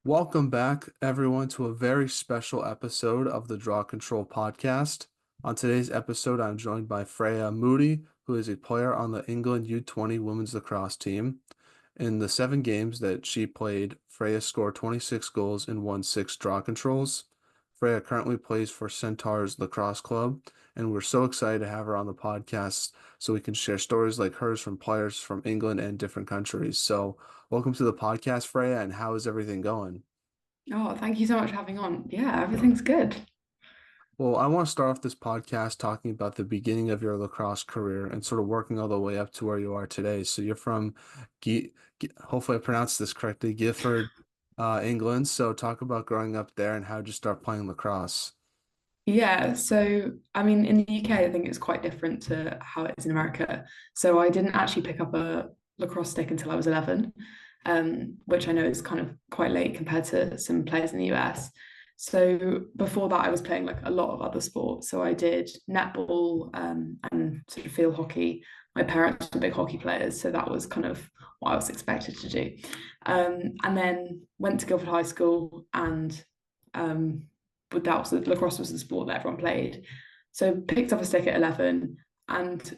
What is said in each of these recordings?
Welcome back, everyone, to a very special episode of the Draw Control podcast. On today's episode, I'm joined by Freya Moody, who is a player on the England U20 women's lacrosse team. In the 7 games that she played, Freya scored 26 goals and won 6 draw controls. Freya currently plays for Centaurs Lacrosse Club, and we're so excited to have her on the podcast so we can share stories like hers from players from England and different countries. So, welcome to the podcast, Freya, and how is everything going? Oh, thank you so much for having on. Yeah, everything's good. Well, I want to start off this podcast talking about the beginning of your lacrosse career and sort of working all the way up to where you are today. So you're from, hopefully I pronounced this correctly, Gifford, England. So talk about growing up there and how did you start playing lacrosse? Yeah, so I mean, in the UK, I think it's quite different to how it is in America. So I didn't actually pick up a lacrosse stick until I was 11, which I know is kind of quite late compared to some players in the US. So before that, I was playing like a lot of other sports. So I did netball, and sort of field hockey. My parents were big hockey players, so that was kind of what I was expected to do. And then went to Guildford High School and but that was lacrosse was the sport that everyone played. So picked up a stick at 11, and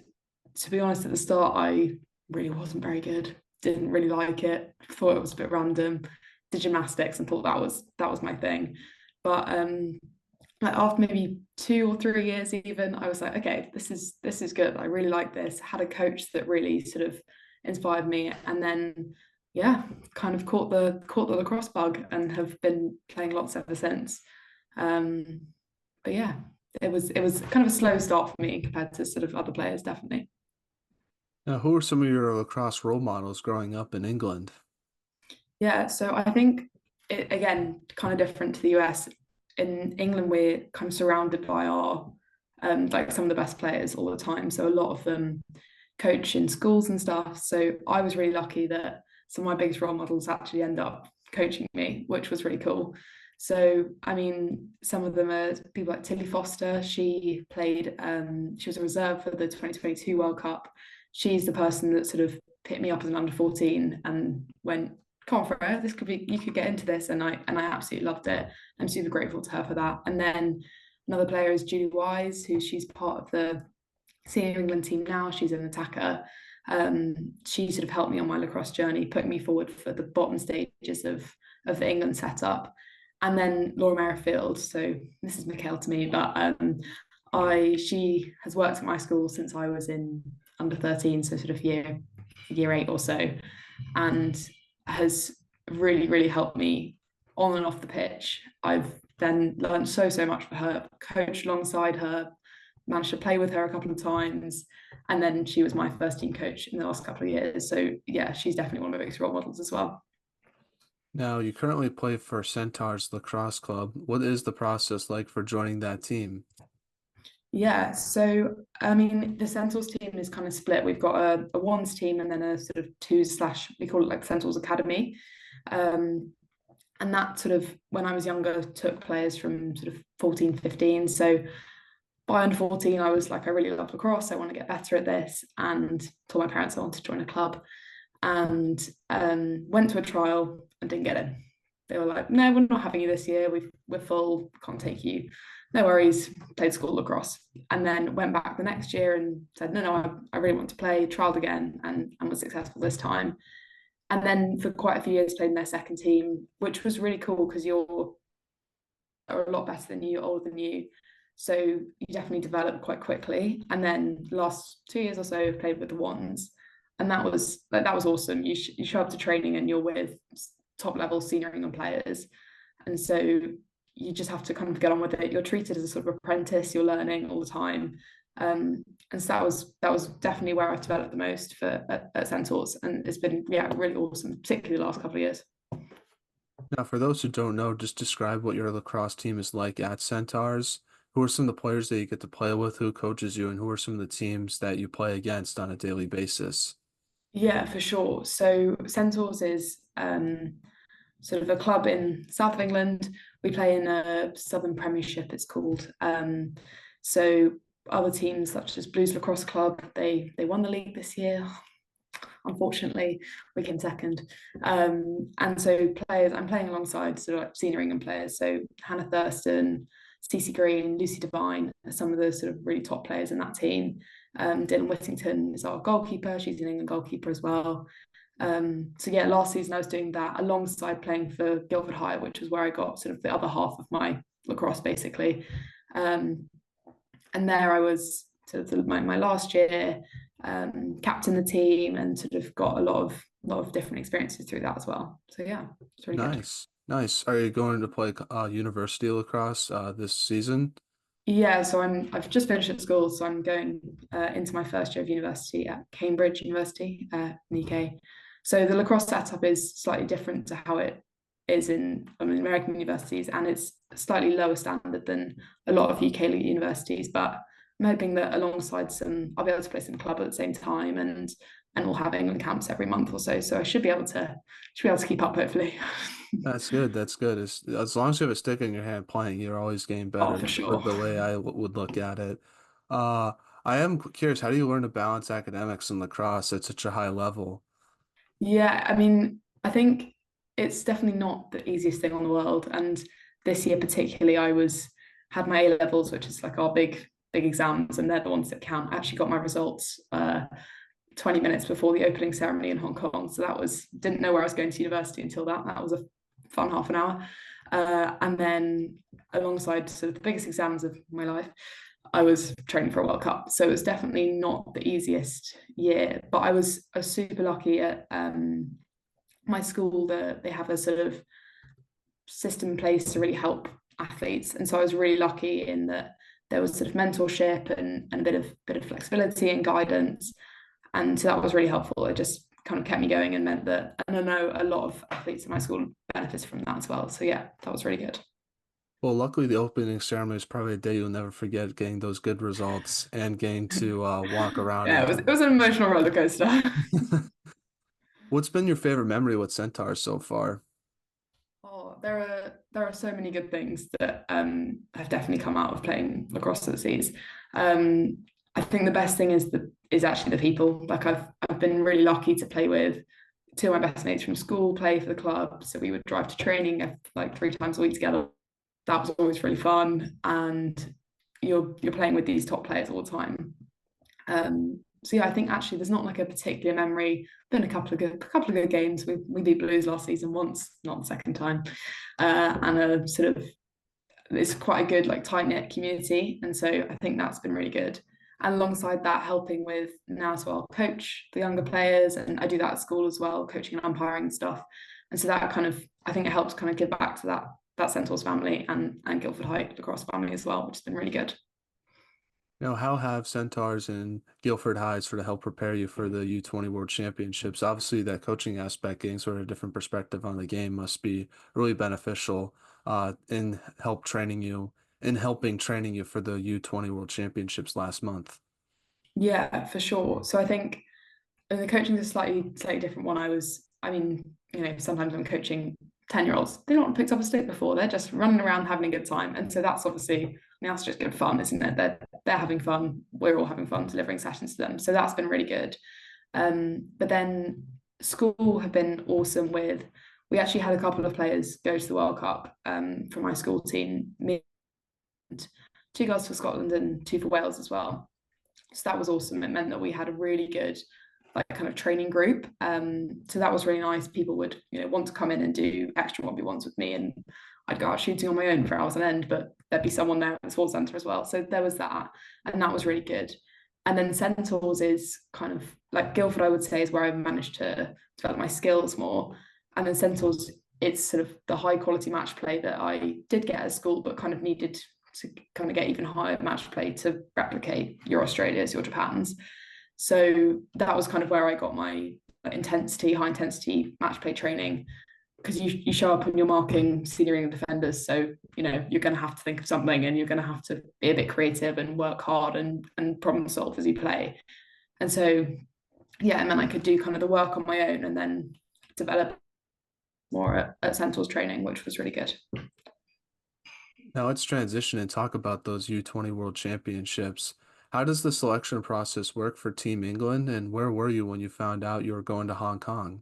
to be honest, at the start, I really wasn't very good. Didn't really like it. Thought it was a bit random. Did gymnastics and thought that was my thing. But like after maybe 2 or 3 years, even I was like, okay, this is good. I really like this. Had a coach that really sort of inspired me, and then yeah, kind of caught the lacrosse bug and have been playing lots ever since. Um, but yeah, it was kind of a slow start for me compared to sort of other players, definitely. Now, who are some of your lacrosse role models growing up in England? Yeah, so I think it again kind of different to the US. In England, we're kind of surrounded by our like some of the best players all the time. So a lot of them coach in schools and stuff. So I was really lucky that some of my biggest role models actually end up coaching me, which was really cool. So I mean, some of them are people like Tilly Foster. She was a reserve for the 2022 World Cup. She's the person that sort of picked me up as an under 14 and went, come on, Freya, this could be, you could get into this. And I absolutely loved it. I'm super grateful to her for that. And then another player is Julie Wise, who she's part of the senior England team now. She's an attacker. She sort of helped me on my lacrosse journey, putting me forward for the bottom stages of the England setup. And then Laura Merrifield. So this is Mikhail to me, but I she has worked at my school since I was in under 13, so sort of year 8 or so, and has really helped me on and off the pitch. I've then learned so much for her, coached alongside her, managed to play with her a couple of times, and then she was my first team coach in the last couple of years. So yeah, she's definitely one of my biggest role models as well. Now, you currently play for Centaurs Lacrosse Club. What is the process like for joining that team? Yeah, so I mean, the Centaurs team is kind of split. We've got a ones team and then a sort of twos slash, we call it like Centaurs Academy. Um, and that sort of, when I was younger, took players from sort of 14, 15. So by under 14, I was like, I really love lacrosse. I want to get better at this. And told my parents I wanted to join a club and went to a trial and didn't get in. They were like, no, we're not having you this year. We're full, can't take you. No worries, played school lacrosse. And then went back the next year and said, no, I really want to play, trialed again and was successful this time. And then for quite a few years played in their second team, which was really cool because you're are a lot better than you, older than you. So you definitely develop quite quickly. And then the last 2 years or so, I've played with the ones, and that was awesome. You show up to training and you're with top level senior England players, and so you just have to kind of get on with it. You're treated as a sort of apprentice. You're learning all the time. And so that was definitely where I've developed the most at Centaurs, and it's been really awesome, particularly the last couple of years. Now, for those who don't know, just describe what your lacrosse team is like at Centaurs. Who are some of the players that you get to play with? Who coaches you? And who are some of the teams that you play against on a daily basis? Yeah, for sure. So Centaurs is sort of a club in south of England. We play in a Southern Premiership, it's called. So other teams such as Blues Lacrosse Club, they won the league this year. unfortunately we came second. And so I'm playing alongside sort of like senior England players. So Hannah Thurston, Cece Green, Lucy Devine are some of the sort of really top players in that team. Dylan Whittington is our goalkeeper. She's an England goalkeeper as well. So yeah, last season I was doing that alongside playing for Guildford High, which was where I got sort of the other half of my lacrosse basically. And there I was sort of my last year, captain the team, and sort of got a lot of different experiences through that as well. So yeah, it's really good. Nice, nice. Are you going to play university lacrosse this season? Yeah, so I've just finished at school, so I'm going into my first year of university at Cambridge University in the UK. So the lacrosse setup is slightly different to how it is in American universities, and it's slightly lower standard than a lot of UK universities. But I'm hoping that alongside I'll be able to play some club at the same time, and we'll have England camps every month or so. So I should be able to keep up hopefully. That's good. That's good. As long as you have a stick in your hand playing, you're always getting Oh, better. for For sure. the way I would look at it. Uh, I am curious, how do you learn to balance academics and lacrosse at such a high level? Yeah, I mean, I think it's definitely not the easiest thing on the world. And this year particularly, had my A levels, which is like our big exams, and they're the ones that count. I actually got my results 20 minutes before the opening ceremony in Hong Kong. So didn't know where I was going to university until that. That was a fun half an hour. And then alongside sort of the biggest exams of my life, I was training for a World Cup. So it was definitely not the easiest year, but I was super lucky at my school that they have a sort of system in place to really help athletes. And so I was really lucky in that there was sort of mentorship and a bit of flexibility and guidance. And so that was really helpful. It just kind of kept me going and meant that, and I know a lot of athletes in my school benefits from that as well. So yeah, that was really good. Well, luckily the opening ceremony is probably a day you'll never forget, getting those good results and getting to walk around Yeah, and it was an emotional roller coaster. What's been your favorite memory with Centaurs so far? Oh, there are so many good things that have definitely come out of playing lacrosse at the seas. I think the best thing is actually the people. Like I've been really lucky to play with two of my best mates from school, play for the club. So we would drive to training like 3 times a week together. That was always really fun, and you're playing with these top players all the time. So yeah, I think actually there's not like a particular memory. Been a couple of good games. We beat Blues last season once, not the second time, and a sort of it's quite a good like tight knit community, and so I think that's been really good. And alongside that, helping with now as well, coach the younger players, and I do that at school as well, coaching and umpiring and stuff. And so that kind of I think it helps kind of give back to that Centaurs family and Guildford High lacrosse family as well, which has been really good. Now, how have Centaurs and Guilford High sort of helped prepare you for the U20 World Championships? Obviously, that coaching aspect, getting sort of a different perspective on the game must be really beneficial in helping training you for the U20 World Championships last month. Yeah, for sure. So I think the coaching is a slightly different one. I mean, sometimes I'm coaching 10-year-olds. They've not picked up a stick before. They're just running around having a good time. And so that's obviously, I mean, that's just good fun, isn't it? They're having fun. We're all having fun delivering sessions to them. So that's been really good. But then school have been awesome we actually had a couple of players go to the World Cup from my school team, me and two girls for Scotland and two for Wales as well. So that was awesome. It meant that we had a really good like kind of training group. So that was really nice. People would, want to come in and do extra 1v1s with me, and I'd go out shooting on my own for hours on end, but there'd be someone there at the sports centre as well. So there was that, and that was really good. And then Centaurs is kind of like Guildford, I would say, is where I've managed to develop my skills more. And then Centaurs, it's sort of the high quality match play that I did get at school, but kind of needed to kind of get even higher match play to replicate your Australias, your Japans. So that was kind of where I got my high intensity match play training, because you show up and you're marking senior England defenders. So, you're going to have to think of something, and you're going to have to be a bit creative and work hard and problem solve as you play. And so, yeah, and then I could do kind of the work on my own and then develop more at Centaurs training, which was really good. Now let's transition and talk about those U20 World Championships. How does the selection process work for Team England, and where were you when you found out you were going to Hong Kong?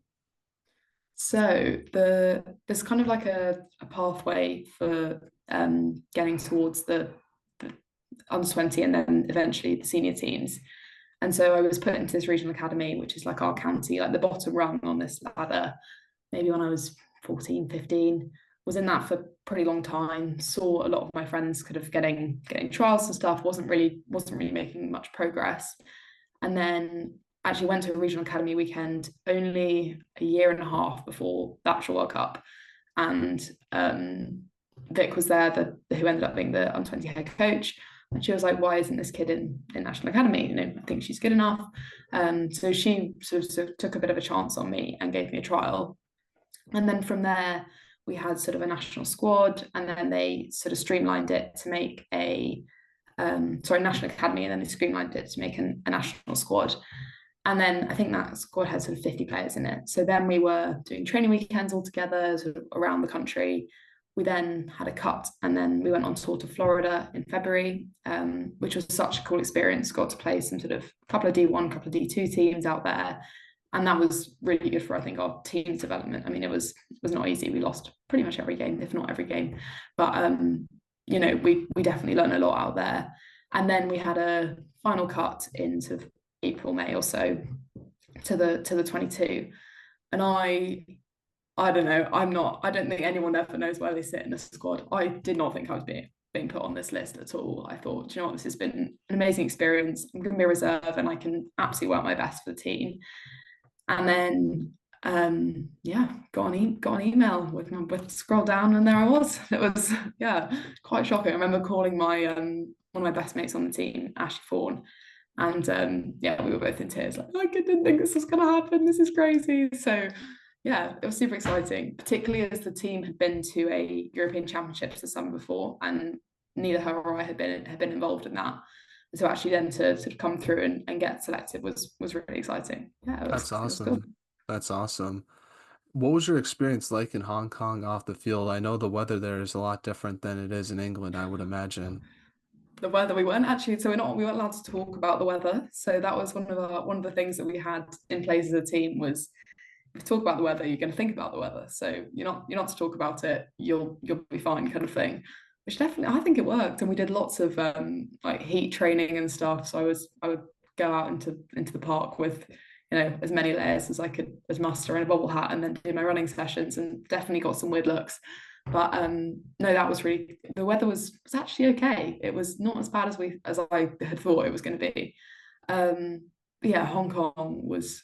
So there's kind of like a pathway for getting towards the under 20 and then eventually the senior teams. And so I was put into this regional academy, which is like our county, like the bottom rung on this ladder, maybe when I was 14, 15. Was in that for a pretty long time. Saw a lot of my friends kind of getting trials and stuff. Wasn't really making much progress. And then actually went to a regional academy weekend only a year and a half before the actual World Cup. And Vic was there, who ended up being the under 20 head coach. And she was like, why isn't this kid in National Academy? I think she's good enough. So she sort of took a bit of a chance on me and gave me a trial. And then from there, we had sort of a national squad, and then they sort of streamlined it to make national academy, and then they streamlined it to make a national squad. And then I think that squad had sort of 50 players in it. So then we were doing training weekends all together, sort of around the country. We then had a cut, and then we went on tour to Florida in February, which was such a cool experience. Got to play some sort of couple of D1, couple of D2 teams out there, and that was really good for, I think, our team's development. I mean, it was not easy. We lost pretty much every game, if not every game, but we definitely learned a lot out there. And then we had a final cut in sort of April, May or so to the 22. And I don't know, I don't think anyone ever knows where they sit in a squad. I did not think I was being put on this list at all. I thought, you know what, this has been an amazing experience. I'm going to be a reserve and I can absolutely work my best for the team. And then got an email with scroll down and there I was. It was quite shocking. I remember calling my one of my best mates on the team, Ashley Fawn, and we were both in tears, like, I didn't think this was gonna happen. This is crazy. So yeah, it was super exciting, particularly as the team had been to a European Championships the summer before, and neither her or I had been involved in that. So actually then to sort of come through and get selected was really exciting. Yeah, That's it was cool. awesome. That's awesome. What was your experience like in Hong Kong off the field? I know the weather there is a lot different than it is in England, I would imagine. The weather, we weren't actually, so we weren't allowed to talk about the weather. So that was one of the things that we had in place as a team was, if you talk about the weather, you're going to think about the weather. So you're not to talk about it. You'll be fine, kind of thing. Which definitely, I think it worked, and we did lots of like heat training and stuff. So I would go out into the park with as many layers as I could as muster in a bobble hat, and then do my running sessions, and definitely got some weird looks. But no, that was really, the weather was actually okay. It was not as bad as I had thought it was going to be. Yeah, Hong Kong was,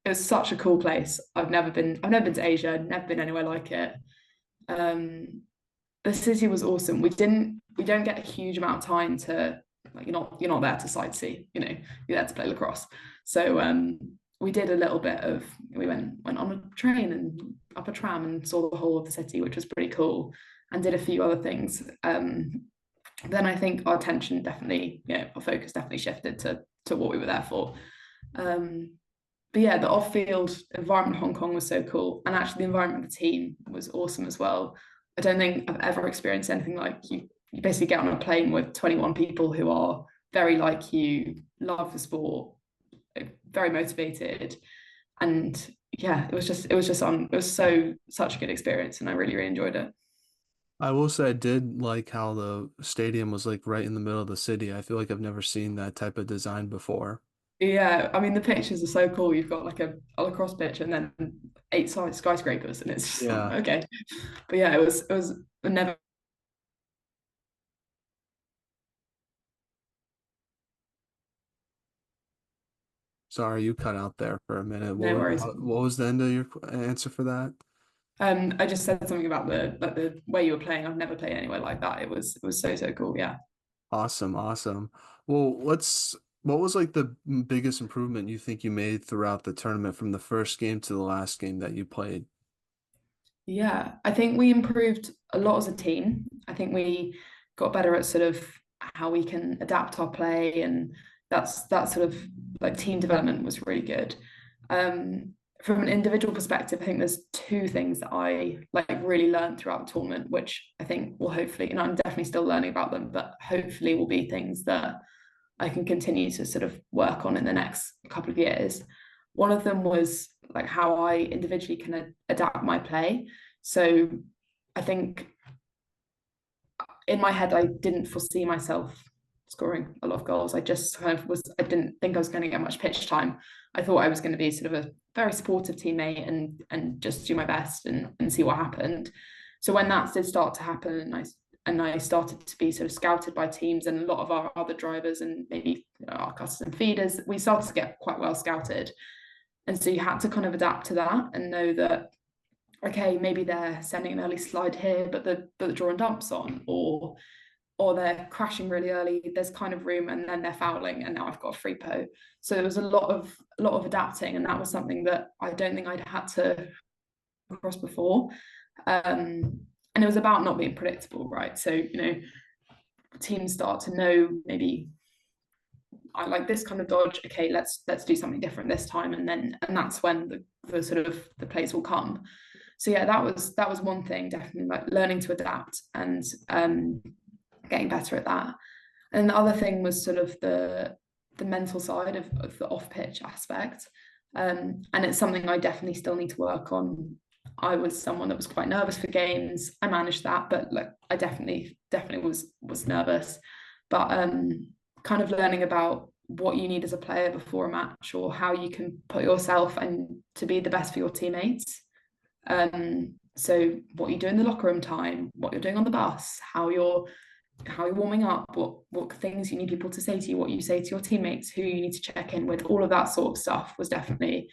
it was such a cool place. I've never been to Asia, never been anywhere like it. Um, the city was awesome. We don't get a huge amount of time to, like, you're not there to sightsee, you're there to play lacrosse. So we did a little bit of, we went on a train and up a tram and saw the whole of the city, which was pretty cool, and did a few other things. Then I think our attention definitely, our focus definitely shifted to what we were there for. But yeah, the off-field environment in Hong Kong was so cool, and actually the environment of the team was awesome as well. I don't think I've ever experienced anything like, you basically get on a plane with 21 people who are very like you, love the sport, very motivated, and yeah, it was such a good experience, and I really enjoyed it. I will say I did like how the stadium was like right in the middle of the city. I feel like I've never seen that type of design before. Yeah, I mean the pictures are so cool. You've got like a lacrosse pitch and then eight skyscrapers, and it's just like, Yeah. okay. But yeah, it was never. Sorry, you cut out there for a minute. No worries. What was the end of your answer for that? I just said something about the way you were playing. I've never played anywhere like that. It was so cool. Yeah. Awesome, awesome. Well, what was like the biggest improvement you think you made throughout the tournament from the first game to the last game that you played? Yeah, I think we improved a lot as a team. I think we got better at sort of how we can adapt our play, and that sort of like team development was really good. From an individual perspective, I think there's two things that I like really learned throughout the tournament, which I think will hopefully, and I'm definitely still learning about them, but hopefully will be things that I can continue to sort of work on in the next couple of years. One of them was like how I individually can adapt my play. So I think in my head, I didn't foresee myself scoring a lot of goals. I just kind of I didn't think I was going to get much pitch time. I thought I was going to be sort of a very supportive teammate and just do my best and see what happened. So when that did start to happen, and I started to be sort of scouted by teams and a lot of our other drivers and maybe our cutters and feeders, we started to get quite well scouted. And so you had to kind of adapt to that and know that, okay, maybe they're sending an early slide here, but the draw and dump's on, or they're crashing really early, there's kind of room, and then they're fouling, and now I've got a free po. So there was a lot of adapting, and that was something that I don't think I'd had to cross before. And it was about not being predictable, right? So, teams start to know, maybe I like this kind of dodge. Okay, let's do something different this time, and that's when the sort of the plays will come. So yeah, that was one thing, definitely, like learning to adapt and getting better at that. And the other thing was sort of the mental side of the off pitch aspect, and it's something I definitely still need to work on. I was someone that was quite nervous for games. I managed that, but like I definitely was nervous. But kind of learning about what you need as a player before a match, or how you can put yourself and to be the best for your teammates. So what you do in the locker room time, what you're doing on the bus, how you're warming up, what things you need people to say to you, what you say to your teammates, who you need to check in with, all of that sort of stuff was definitely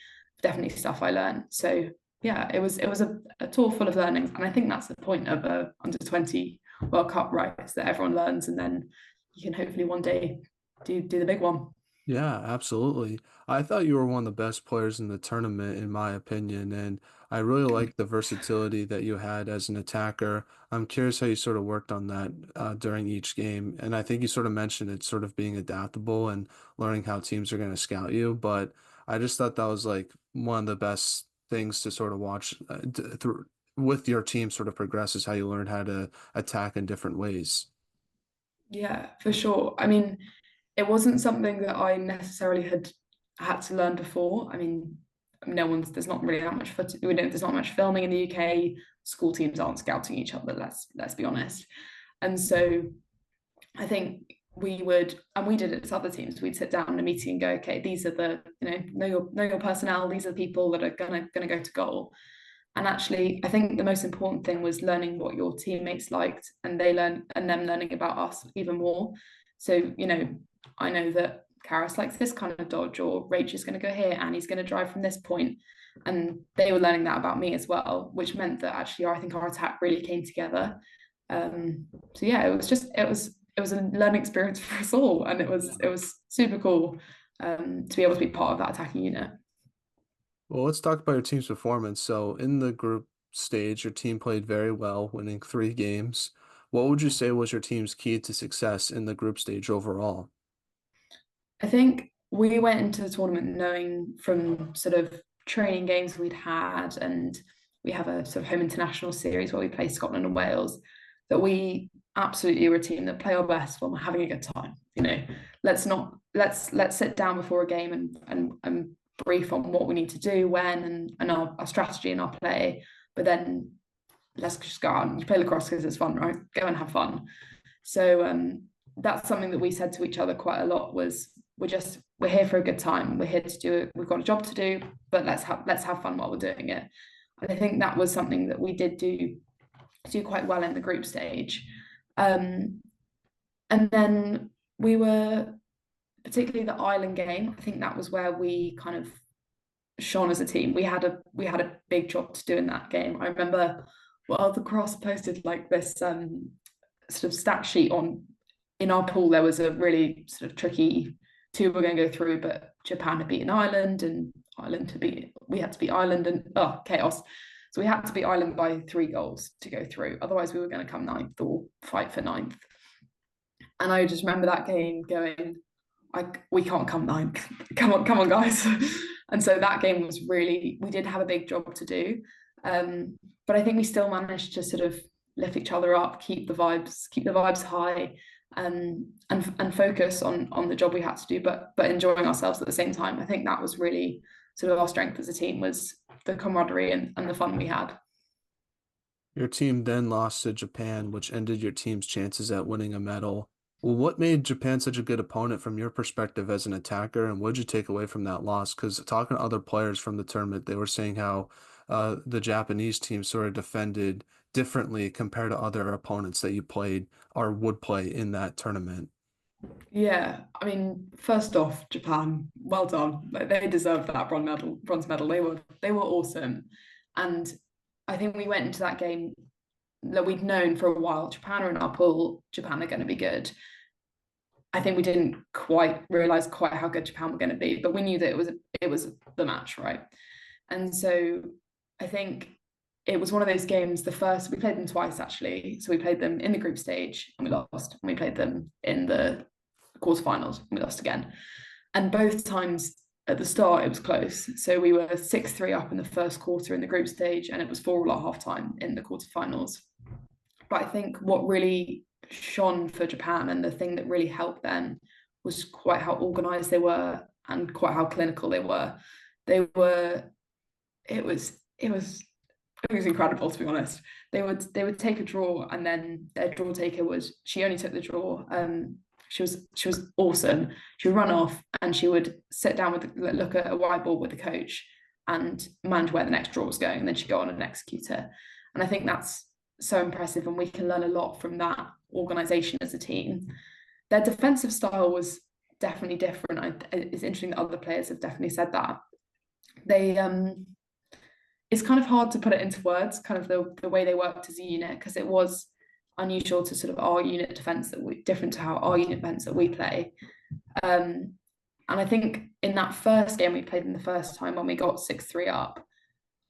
stuff I learned. So yeah, it was a tour full of learning, and I think that's the point of a under-20 World Cup, right? Is that everyone learns, and then you can hopefully one day do the big one. Yeah, absolutely. I thought you were one of the best players in the tournament, in my opinion, and I really like the versatility that you had as an attacker. I'm curious how you sort of worked on that during each game, and I think you sort of mentioned it sort of being adaptable and learning how teams are going to scout you, but I just thought that was like one of the best things to sort of watch through with your team sort of progress is how you learn how to attack in different ways. Yeah, for sure. I mean, it wasn't something that I necessarily had to learn before. I mean, there's not really that much footage. There's not much filming in the UK. School teams aren't scouting each other. Let's be honest. And so I think we would, and we did it to other teams. We'd sit down in a meeting and go, okay, these are the know your personnel. These are the people that are gonna go to goal. And actually, I think the most important thing was learning what your teammates liked, and them learning about us even more. So, I know that Karis likes this kind of dodge, or Rach is going to go here, and he's going to drive from this point. And they were learning that about me as well, which meant that actually I think our attack really came together. So yeah, it was a learning experience for us all, and it was super cool to be able to be part of that attacking unit. Well, let's talk about your team's performance. So, in the group stage, your team played very well, winning 3 games. What would you say was your team's key to success in the group stage overall? I think we went into the tournament knowing from sort of training games we'd had, and we have a sort of home international series where we play Scotland and Wales, that we absolutely were a team that play our best when we're having a good time. Let's sit down before a game and brief on what we need to do when, and our strategy and our play, but then let's just go out and you play lacrosse because it's fun, right? Go and have fun. So that's something that we said to each other quite a lot, was we're here for a good time. We're here to do it. We've got a job to do, but let's have fun while we're doing it. And I think that was something that we did do quite well in the group stage. And then we were, particularly the Ireland game, I think that was where we kind of shone as a team. We had a big job to do in that game. I remember the Cross posted like this sort of stat sheet on, in our pool there was a really sort of tricky two were going to go through, but Japan had beaten Ireland, and we had to beat Ireland, and chaos. So we had to beat Ireland by 3 goals to go through. Otherwise, we were going to come ninth or fight for ninth. And I just remember that game going, we can't come ninth. Come on, guys. And so that game was really, we did have a big job to do. But I think we still managed to sort of lift each other up, keep the vibes high. and focus on the job we had to do, but enjoying ourselves at the same time. I think that was really sort of our strength as a team, was the camaraderie and the fun we had. Your team then lost to Japan, which ended your team's chances at winning a medal. Well, what made Japan such a good opponent from your perspective as an attacker, and what did you take away from that loss? Because talking to other players from the tournament, they were saying how the Japanese team sort of defended differently compared to other opponents that you played or would play in that tournament. Yeah, I mean, first off, Japan, well done. Like, they deserved that bronze medal. They were awesome. And I think we went into that game that we'd known for a while. Japan are in our pool. Japan are going to be good. I think we didn't quite realize quite how good Japan were going to be, but we knew that it was the match, right? And so I think it was one of those games. The first, we played them twice actually. So we played them in the group stage and we lost, and we played them in the quarterfinals and we lost again. And both times at the start it was close. So we were 6-3 up in the first quarter in the group stage, and it was 4-all at half time in the quarterfinals. But I think what really shone for Japan, and the thing that really helped them, was quite how organized they were and quite how clinical they were. They were it was incredible, to be honest. They would take a draw, and then their draw taker was, she only took the draw. She was awesome. She would run off and she would sit down with look at a whiteboard with the coach and manage where the next draw was going, and then she'd go on and execute it. And I think that's so impressive, and we can learn a lot from that organization as a team. Their defensive style was definitely different. It's interesting that other players have definitely said that. They It's kind of hard to put it into words, kind of the way they worked as a unit, because it was unusual to sort of our unit defense, that we different to how our unit defense that we play. And I think in that first game we played in the first time, when we got 6-3 up,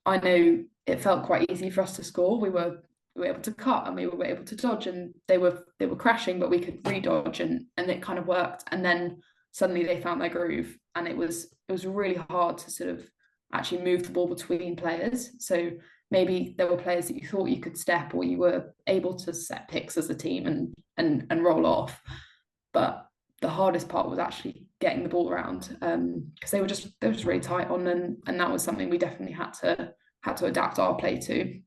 I know it felt quite easy for us to score. We were able to cut and we were able to dodge, and they were crashing, but we could re-dodge, and it kind of worked. And then suddenly they found their groove, and it was really hard to sort of actually move the ball between players. So maybe there were players that you thought you could step, or you were able to set picks as a team and roll off. But the hardest part was actually getting the ball around, because they were just really tight on, and that was something we definitely had to adapt our play to.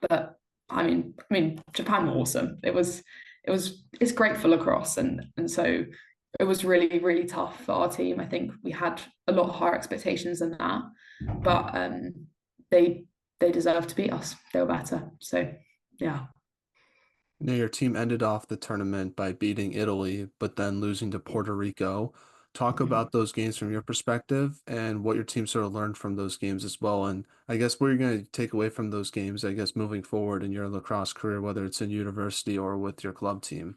But I mean, Japan were awesome. It's great for lacrosse, and so it was really, really tough for our team. I think we had a lot higher expectations than that, but they deserved to beat us. They were better. So yeah. Now, your team ended off the tournament by beating Italy, but then losing to Puerto Rico. Talk about those games from your perspective and what your team sort of learned from those games as well. And I guess what you're going to take away from those games, I guess, moving forward in your lacrosse career, whether it's in university or with your club team.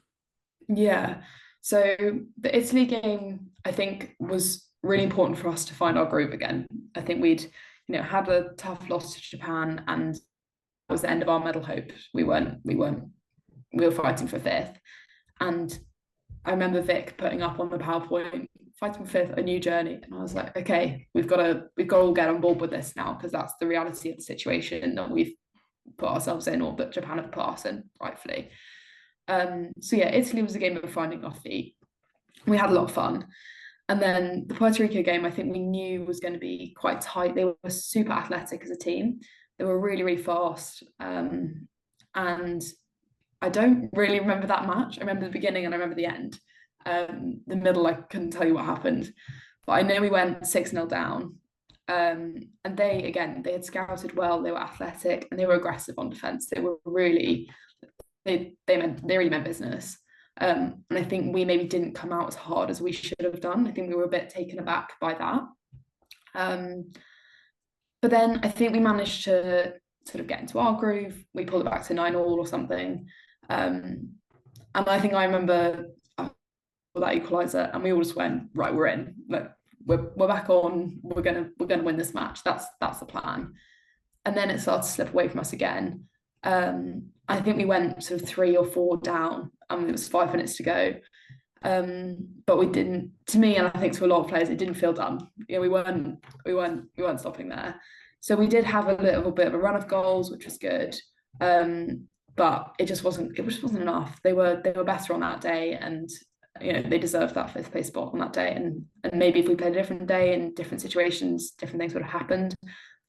Yeah. So the Italy game, I think, was really important for us to find our groove again. I think we'd, had a tough loss to Japan, and it was the end of our medal hope. We were fighting for fifth. And I remember Vic putting up on the PowerPoint, fighting for fifth, a new journey. And I was like, okay, we've got to all get on board with this now, because that's the reality of the situation that we've put ourselves in, or that Japan have put us in, rightfully. So yeah, Italy was a game of finding our feet. We had a lot of fun. And then the Puerto Rico game, I think we knew was going to be quite tight. They were super athletic as a team. They were really, really fast. And I don't really remember that match. I remember the beginning and I remember the end. The middle, I couldn't tell you what happened. But I know we went 6-0 down. And they had scouted well. They were athletic and they were aggressive on defense. They were really, they really meant business. And I think we maybe didn't come out as hard as we should have done. I think we were a bit taken aback by that. But then I think we managed to sort of get into our groove. We pulled it back to 9-all or something. And I think I remember that equaliser, and we all just went, right, we're in. Like, we're back on. We're gonna win this match. That's the plan. And then it started to slip away from us again. I think we went sort of 3 or 4 down, and it was 5 minutes to go. But we didn't. To me, and I think to a lot of players, it didn't feel done. We weren't stopping there. So we did have a little bit of a run of goals, which was good. but it just wasn't enough. They were better on that day, and they deserved that fifth place spot on that day. And maybe if we played a different day in different situations, different things would have happened.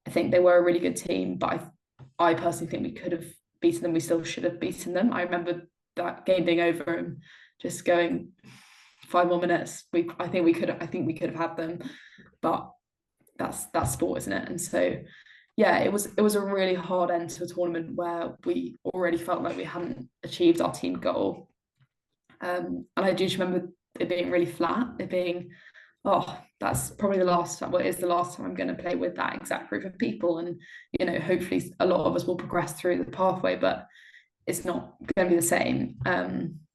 I think they were a really good team, but I personally think we could have beaten them. We still should have beaten them. I remember that game being over and just going 5 more minutes. I think we could have had them, but that's sport, isn't it? And so yeah, it was a really hard end to a tournament where we already felt like we hadn't achieved our team goal. And I do just remember it being really flat, it being, oh, that's probably the last time, well, it is the last time I'm going to play with that exact group of people. And, hopefully a lot of us will progress through the pathway, but it's not going to be the same.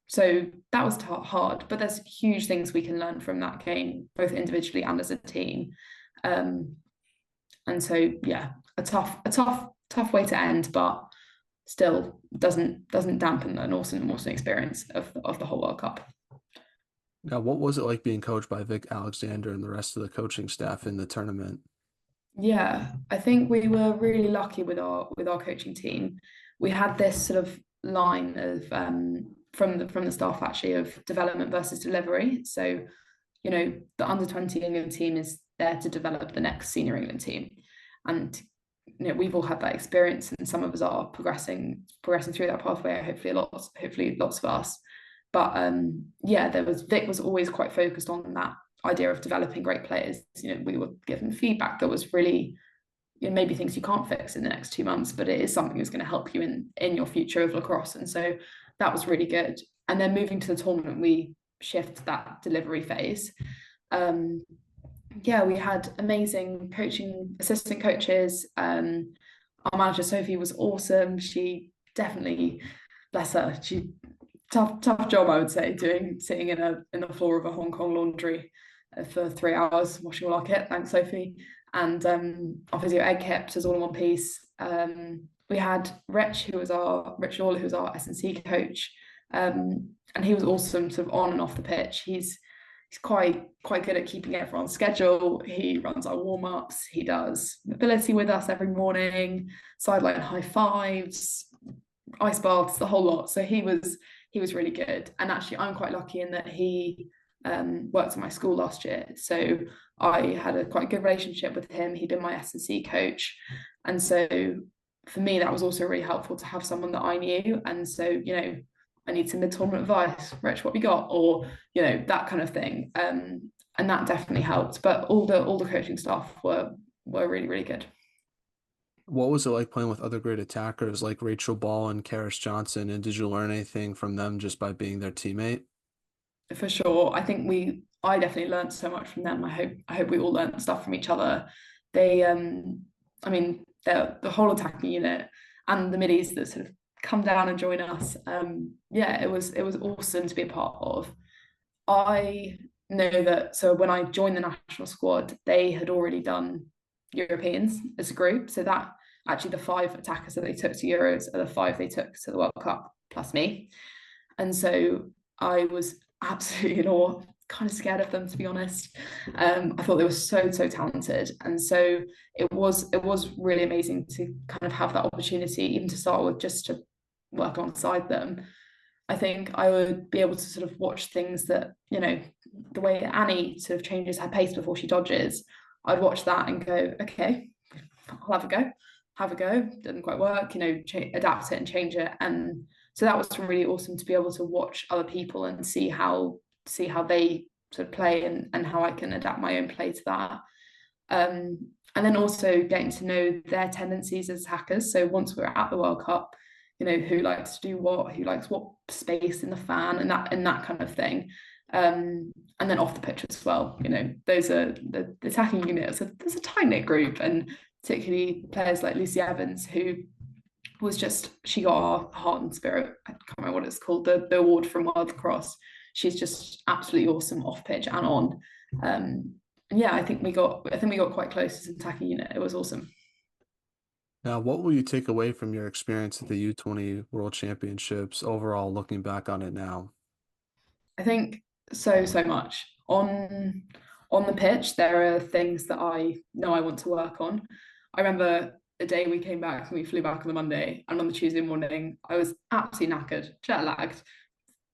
So that was hard, but there's huge things we can learn from that game, both individually and as a team. And so, yeah, tough way to end, but still doesn't dampen an awesome experience of the whole World Cup. Now, what was it like being coached by Vic Alexander and the rest of the coaching staff in the tournament? Yeah, I think we were really lucky with our coaching team. We had this sort of line of from the staff actually of development versus delivery. So, the under 20 England team is there to develop the next senior England team, and we've all had that experience, and some of us are progressing through that pathway. Hopefully lots of us. But yeah, Vic was always quite focused on that idea of developing great players. We were given feedback that was really, maybe things you can't fix in the next 2 months, but it is something that's going to help you in your future of lacrosse. And so that was really good. And then moving to the tournament, we shift that delivery phase. Yeah, we had amazing coaching assistant coaches. Our manager Sophie was awesome. She definitely, bless her, she tough job, I would say, sitting in the floor of a Hong Kong laundry for 3 hours washing all our kit. Thanks, Sophie. And our physio Ed kept us all in one piece. We had Rich Lawler, who was our S&C coach, and he was awesome, sort of on and off the pitch. He's quite good at keeping everyone's schedule. He runs our warm-ups. He does mobility with us every morning, sideline high fives, ice baths, the whole lot. So he was really good. And actually, I'm quite lucky in that he worked at my school last year. So I had a quite good relationship with him. He'd been my S&C coach. And so for me, that was also really helpful to have someone that I knew. And so, I need some mid-tournament advice. Rich, what we got? Or, that kind of thing. And that definitely helped. But all the coaching staff were really, really good. What was it like playing with other great attackers like Rachel Ball and Karis Johnson? And did you learn anything from them just by being their teammate? For sure. I definitely learned so much from them. I hope we all learned stuff from each other. They I mean, the whole attacking unit and the middies that sort of come down and join us. Yeah, it was awesome to be a part of. I know that, so when I joined the national squad, they had already done Europeans as a group. So that actually the 5 attackers that they took to Euros are the 5 they took to the World Cup plus me. And so I was absolutely in awe, kind of scared of them, to be honest. I thought they were so talented, and so it was really amazing to kind of have that opportunity, even to start with, just to work alongside them. I think I would be able to sort of watch things that, the way Annie sort of changes her pace before she dodges. I'd watch that and go, okay, I'll have a go. Didn't quite work, adapt it and change it. And so that was really awesome to be able to watch other people and see how they sort of play, and how I can adapt my own play to that. And then also getting to know their tendencies as hackers. So once we're at the World Cup, who likes to do what, who likes what space in the fan, and that kind of thing. And then off the pitch as well, those are the attacking unit. So there's a tight knit group, and particularly players like Lucy Evans, who was just, she got our heart and spirit. I can't remember what it's called, the award from World Lacrosse. She's just absolutely awesome off pitch and on. And yeah, I think we got quite close as an attacking unit. It was awesome. Now, what will you take away from your experience at the U20 World Championships overall, looking back on it now? I think so much on the pitch. There are things that I know I want to work on. I remember a day we came back and we flew back on the Monday, and on the Tuesday morning, I was absolutely knackered, jet lagged,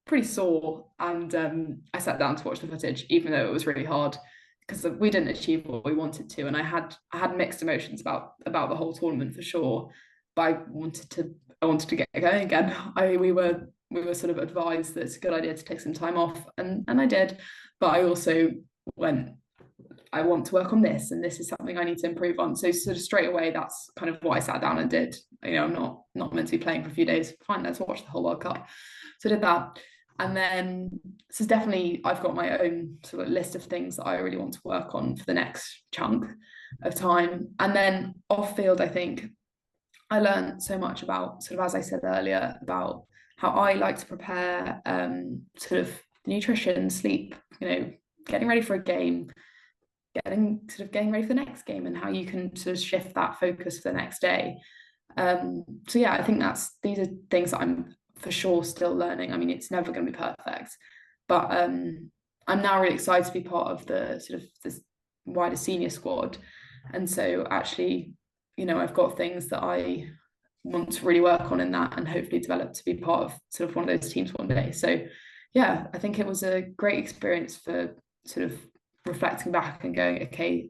pretty sore, and I sat down to watch the footage, even though it was really hard because we didn't achieve what we wanted to, and I had mixed emotions about the whole tournament for sure. But I wanted to get going again. We were sort of advised that it's a good idea to take some time off, and I did, but I also went. I want to work on this, and this is something I need to improve on. So sort of straight away, that's kind of what I sat down and did. I'm not meant to be playing for a few days. Fine, let's watch the whole World Cup. So I did that, and then so definitely I've got my own sort of list of things that I really want to work on for the next chunk of time. And then off field, I think I learned so much about sort of, as I said earlier, about how I like to prepare sort of nutrition, sleep, getting ready for a game, getting ready for the next game, and how you can sort of shift that focus for the next day. So yeah, I think these are things that I'm for sure still learning. I mean, it's never going to be perfect, but I'm now really excited to be part of the sort of this wider senior squad, and so actually, I've got things that I want to really work on in that, and hopefully develop to be part of sort of one of those teams one day. So yeah, I think it was a great experience for sort of reflecting back and going, okay,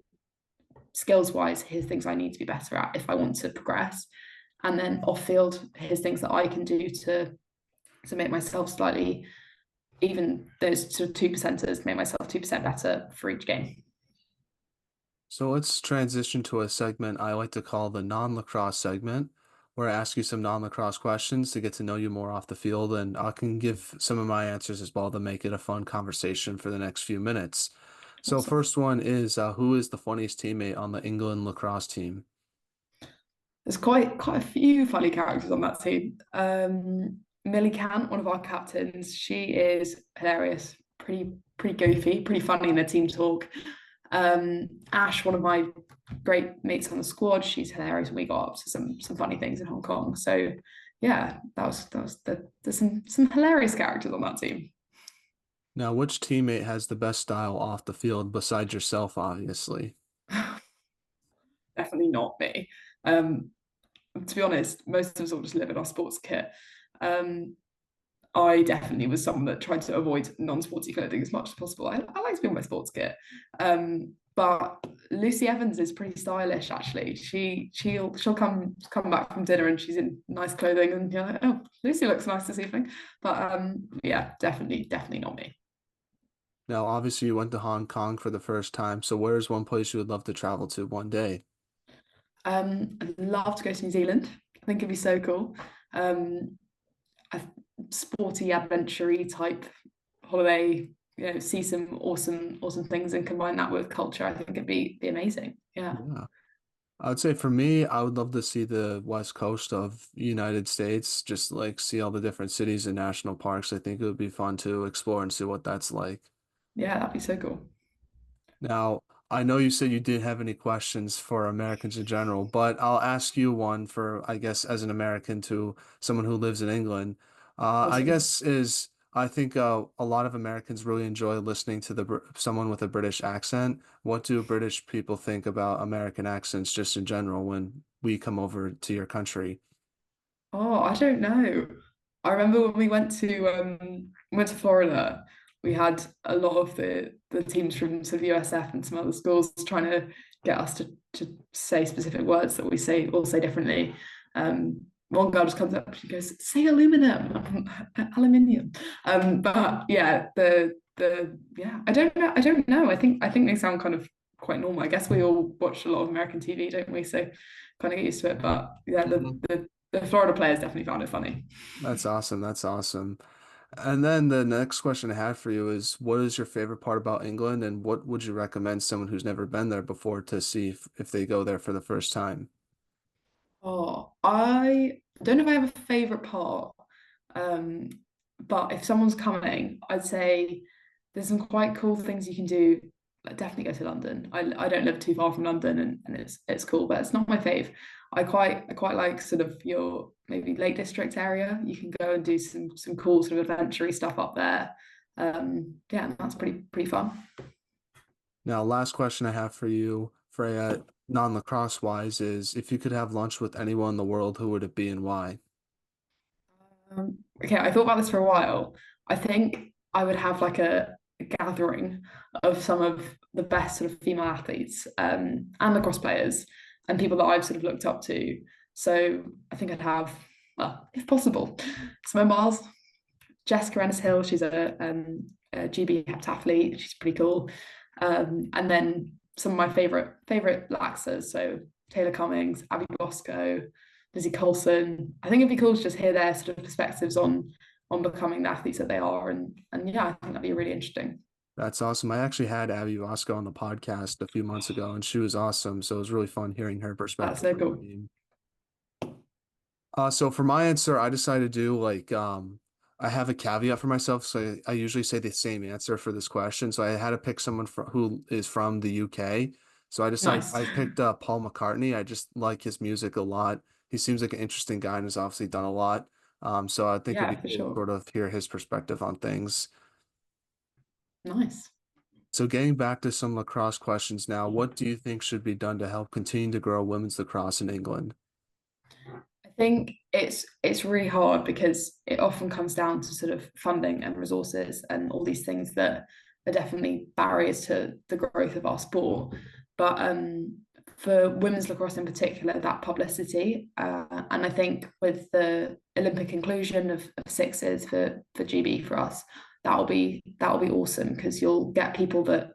skills wise, here's things I need to be better at if I want to progress. And then off field, here's things that I can do to make myself slightly, even those sort of 2%ers, make myself 2% better for each game. So let's transition to a segment I like to call the non-lacrosse segment, where I ask you some non-lacrosse questions to get to know you more off the field, and I can give some of my answers as well to make it a fun conversation for the next few minutes. So Awesome. first one is who is the funniest teammate on the England lacrosse team? There's quite a few funny characters on that team. Millie Cant, one of our captains, she is hilarious, pretty goofy, pretty funny in the team talk. Ash, one of my great mates on the squad, she's hilarious, and we got up to some funny things in Hong Kong. So yeah, there's some hilarious characters on that team. Now, which teammate has the best style off the field besides yourself, obviously? Definitely not me. Um, to be honest, most of us all just live in our sports kit. Um, I definitely was someone that tried to avoid non-sporty clothing as much as possible. I like to be in my sports kit. But Lucy Evans is pretty stylish actually. She'll come back from dinner and she's in nice clothing, and you're like, oh, Lucy looks nice this evening. But yeah, definitely not me. Now, obviously, you went to Hong Kong for the first time, so where is one place you would love to travel to one day? I'd love to go to New Zealand. I think it'd be so cool. A sporty, adventure type holiday, see some awesome things and combine that with culture. I think it'd be amazing. Yeah. Yeah. I would say for me, I would love to see the west coast of United States, just like see all the different cities and national parks. I think it would be fun to explore and see what that's like. Yeah, that'd be so cool. Now, I know you said you didn't have any questions for Americans in general, but I'll ask you one for, I guess, as an American to someone who lives in England. I Awesome. guess is I think a lot of Americans really enjoy listening to someone with a British accent. What do British people think about American accents just in general when we come over to your country? Oh, I don't know. I remember when we went to Florida, we had a lot of the teams from sort of USF and some other schools trying to get us to say specific words that we say differently. One girl just comes up, she goes, "Say aluminum, aluminium." But yeah, the yeah, I don't know. I think they sound kind of quite normal. I guess we all watch a lot of American TV, don't we? So kind of get used to it. But yeah, the Florida players definitely found it funny. That's awesome. That's awesome. And then the next question I have for you is, what is your favorite part about England, and what would you recommend someone who's never been there before to see if they go there for the first time? Oh, I don't know if I have a favorite part, um, but if someone's coming, I'd say there's some quite cool things you can do. Like, definitely go to London. I don't live too far from London, and it's cool, but it's not my fave. I quite like sort of your maybe Lake District area. You can go and do some cool sort of adventure stuff up there. Yeah, and that's pretty fun. Now, last question I have for you, Freya. non-lacrosse wise is if you could have lunch with anyone in the world, who would it be and why? Okay, I thought about this for a while. I think I would have like a gathering of some of the best sort of female athletes and lacrosse players and people that I've sort of looked up to. So I think I'd have, well, if possible, Simone Biles, Jessica Ennis Hill. She's a GB heptathlete. She's pretty cool. And then some of my favorite laxers. So Taylor Cummings, Abby Bosco, Lizzie Colson. I think it'd be cool to just hear their sort of perspectives on becoming the athletes that they are. And yeah, I think that'd be really interesting. That's awesome. I actually had Abby Wasco on the podcast a few months ago, and she was awesome. So it was really fun hearing her That's perspective so on the cool. game. So for my answer, I decided to do I have a caveat for myself, so I usually say the same answer for this question. So I had to pick someone who is from the UK. So Nice. I picked Paul McCartney. I just like his music a lot. He seems like an interesting guy and has obviously done a lot. So I think it'd Yeah, be for cool to sure. sort of hear his perspective on things. Nice. So getting back to some lacrosse questions now, what do you think should be done to help continue to grow women's lacrosse in England? I think it's really hard because it often comes down to sort of funding and resources and all these things that are definitely barriers to the growth of our sport. But for women's lacrosse in particular, that publicity, and I think with the Olympic inclusion of sixes for GB for us, that'll be awesome because you'll get people that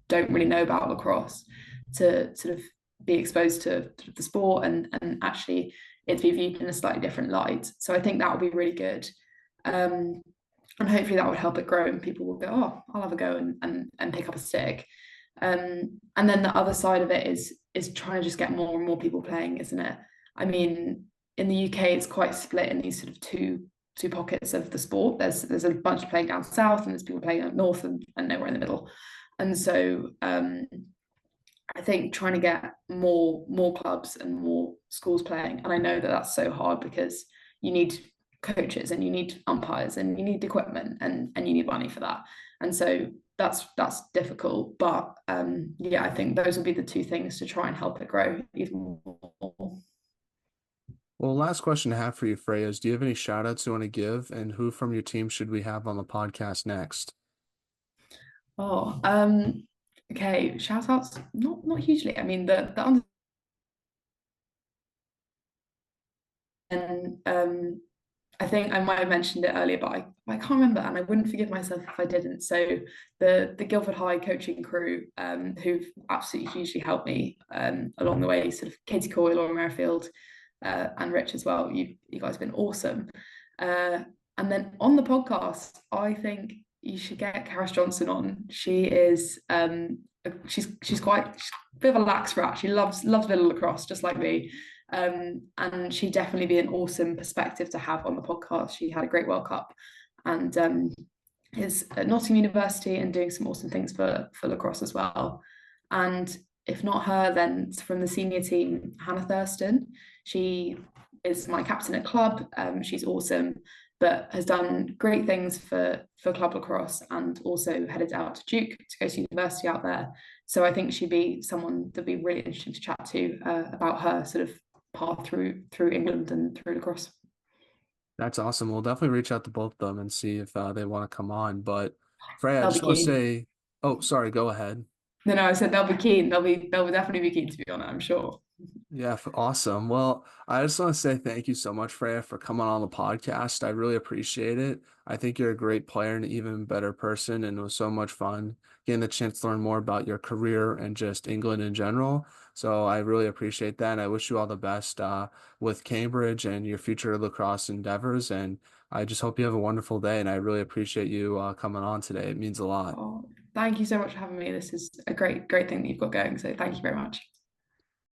don't really know about lacrosse to sort of be exposed to the sport and actually it to be viewed in a slightly different light. So I think that would be really good. Um, and hopefully that would help it grow and people will go, oh, I'll have a go and pick up a stick. And then the other side of it is trying to just get more and more people playing, isn't it? I mean, in the UK, it's quite split in these sort of two pockets of the sport. There's a bunch playing down south, and there's people playing up north and nowhere in the middle. And so I think trying to get more clubs and more schools playing, and I know that that's so hard because you need coaches and you need umpires and you need equipment and you need money for that. And so that's difficult. But yeah, I think those would be the two things to try and help it grow even more. Well, last question I have for you, Freya, is do you have any shout outs you want to give, and who from your team should we have on the podcast next? Oh, okay. Shout outs, not hugely. I mean, the under and I think I might have mentioned it earlier, but I can't remember, and I wouldn't forgive myself if I didn't. So the Guildford High coaching crew, who've absolutely hugely helped me along the way, sort of Katie Coyle, Laura Merrifield, and Rich as well. You guys have been awesome. Uh, and then on the podcast, I think you should get Karis Johnson on. She's a bit of a lax rat. She loves a bit of lacrosse, just like me. And she'd definitely be an awesome perspective to have on the podcast. She had a great World Cup and is at Nottingham University and doing some awesome things for lacrosse as well. And if not her, then from the senior team, Hannah Thurston. She is my captain at club. She's awesome, but has done great things for club lacrosse and also headed out to Duke to go to university out there. So I think she'd be someone that'd be really interesting to chat to about her sort of path through England and through lacrosse. That's awesome. We'll definitely reach out to both of them and see if they want to come on. But Freya, I They'll be just want to keen. say, oh, sorry, go ahead. No, I said they'll be keen. They'll definitely be keen to be on it, I'm sure. Yeah, awesome. Well, I just want to say thank you so much, Freya, for coming on the podcast. I really appreciate it. I think you're a great player and an even better person, and it was so much fun getting the chance to learn more about your career and just England in general. So I really appreciate that, and I wish you all the best with Cambridge and your future lacrosse endeavors. And I just hope you have a wonderful day, and I really appreciate you coming on today. It means a lot. Oh, thank you so much for having me. This is a great thing that you've got going. So thank you very much.